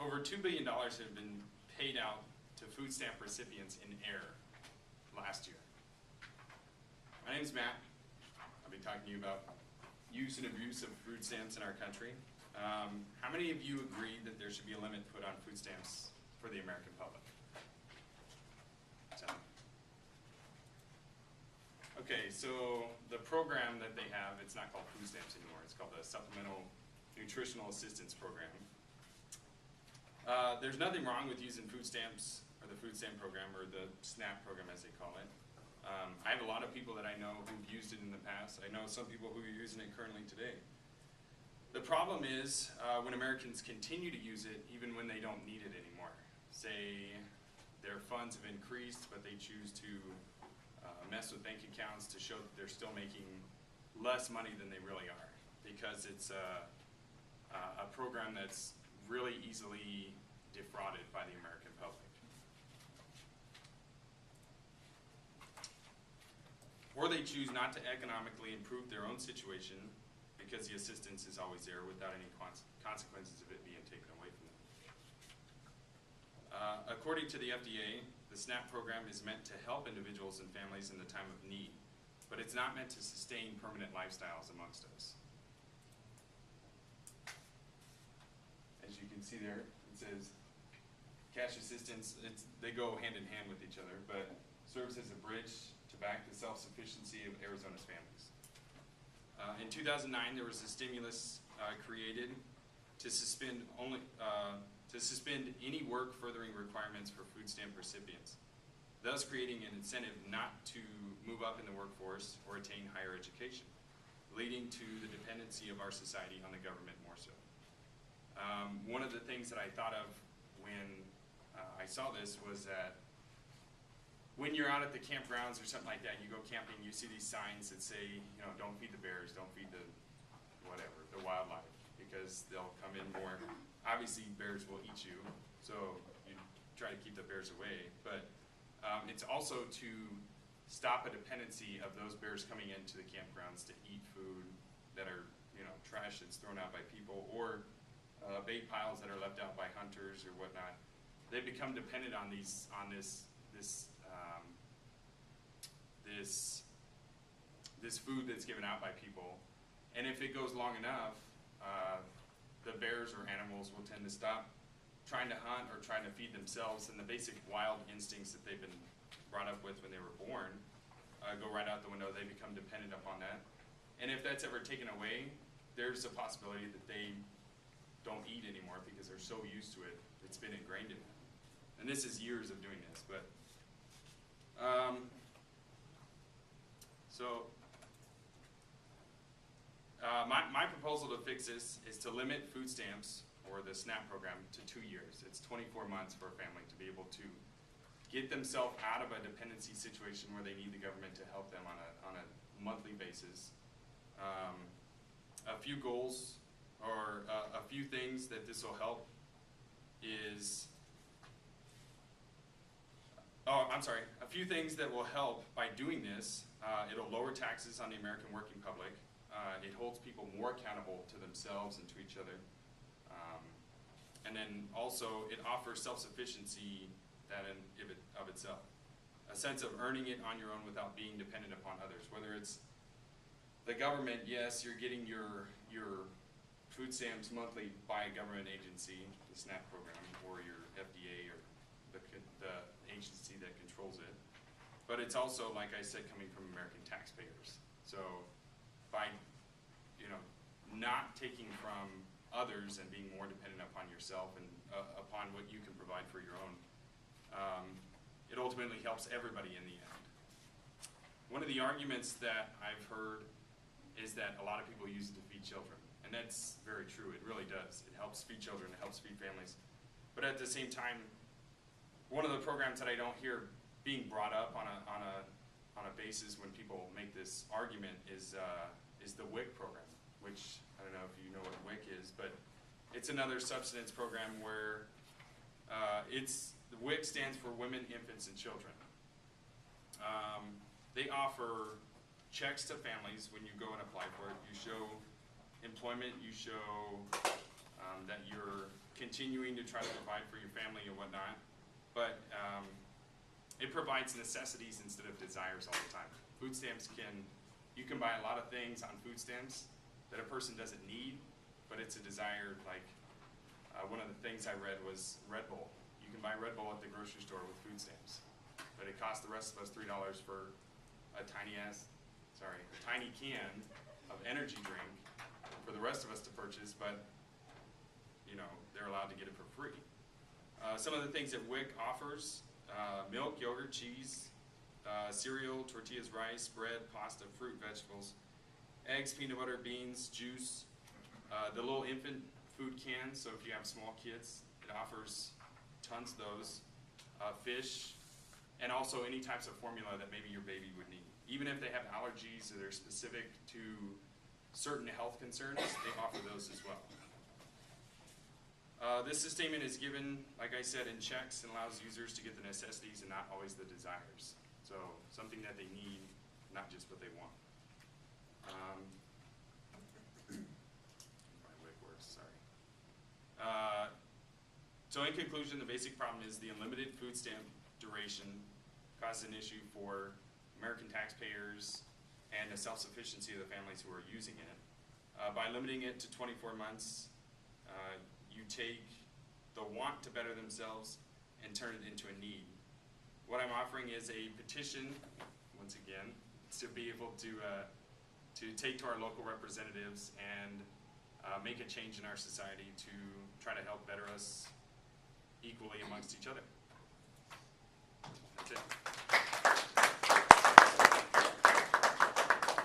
over $2 billion have been paid out to food stamp recipients in error last year. My name is Matt. I'll be talking to you about use and abuse of food stamps in our country. How many of you agree that there should be a limit put on food stamps for the American public? Okay, so the program that they have, it's not called food stamps anymore. It's called the Supplemental Nutritional Assistance Program. There's nothing wrong with using food stamps, or the food stamp program, or the SNAP program as they call it. I have a lot of people that I know who've used it in the past. I know some people who are using it currently today. The problem is when Americans continue to use it even when they don't need it anymore. Say their funds have increased, but they choose to mess with bank accounts to show that they're still making less money than they really are, because it's a program that's really easily defrauded by the American public. Or they choose not to economically improve their own situation because the assistance is always there without any consequences of it being taken away from them. According to the FDA, the SNAP program is meant to help individuals and families in the time of need, but it's not meant to sustain permanent lifestyles amongst us. As you can see there, it says cash assistance, they go hand in hand with each other, but serves as a bridge to back the self-sufficiency of Arizona's families. In 2009, there was a stimulus created to suspend any work furthering requirements for food stamp recipients, thus creating an incentive not to move up in the workforce or attain higher education, leading to the dependency of our society on the government more so. One of the things that I thought of when I saw this was that when you're out at the campgrounds or something like that, you go camping, you see these signs that say, you know, don't feed the bears, don't feed the whatever, the wildlife, because they'll come in more. Obviously, bears will eat you, so you try to keep the bears away. But it's also to stop a dependency of those bears coming into the campgrounds to eat food that are, you know, trash that's thrown out by people, or bait piles that are left out by hunters or whatnot. They become dependent on this food that's given out by people, and if it goes long enough, the bears or animals will tend to stop trying to hunt or trying to feed themselves, and the basic wild instincts that they've been brought up with when they were born go right out the window. They become dependent upon that, and if that's ever taken away, there's a possibility that they don't eat anymore because they're so used to it, it's been ingrained in them. And this is years of doing this, but my proposal to fix this is to limit food stamps, or the SNAP program, to 2 years. It's 24 months for a family to be able to get themselves out of a dependency situation where they need the government to help them on a monthly basis. A few goals, or a few things that this will help is, a few things that will help by doing this. It'll lower taxes on the American working public. It holds people more accountable to themselves and to each other. And then also, it offers self-sufficiency of itself. A sense of earning it on your own without being dependent upon others. Whether it's the government, yes, you're getting your food stamps monthly by a government agency, the SNAP program, or your FDA, or the agency that controls it. But it's also, like I said, coming from American taxpayers. So by, you know, not taking from others and being more dependent upon yourself and upon what you can provide for your own, it ultimately helps everybody in the end. One of the arguments that I've heard is that a lot of people use it to feed children. And that's very true, it really does. It helps feed children, it helps feed families. But at the same time, one of the programs that I don't hear being brought up on a basis when people make this argument is the WIC program, which I don't know if you know what WIC is, but it's another subsistence program where the WIC stands for Women, Infants, and Children. They offer checks to families when you go and apply for it. You show employment, you show that you're continuing to try to provide for your family and whatnot, but it provides necessities instead of desires all the time. Food stamps you can buy a lot of things on food stamps that a person doesn't need, but it's a desire. Like one of the things I read was Red Bull. You can buy Red Bull at the grocery store with food stamps, but it costs the rest of us $3 for a tiny can of energy drink for the rest of us to purchase, but you know, they're allowed to get it for free. Some of the things that WIC offers: milk, yogurt, cheese, cereal, tortillas, rice, bread, pasta, fruit, vegetables, eggs, peanut butter, beans, juice, the little infant food cans, so if you have small kids, it offers tons of those, fish, and also any types of formula that maybe your baby would need. Even if they have allergies or they're specific to certain health concerns, they offer those as well. This statement is given, like I said, in checks and allows users to get the necessities and not always the desires. So something that they need, not just what they want. My wig works, sorry. So in conclusion, the basic problem is the unlimited food stamp duration causes an issue for American taxpayers and the self-sufficiency of the families who are using it. By limiting it to 24 months, you take the want to better themselves and turn it into a need. What I'm offering is a petition, once again, to be able to take to our local representatives and make a change in our society to try to help better us equally amongst each other. That's it.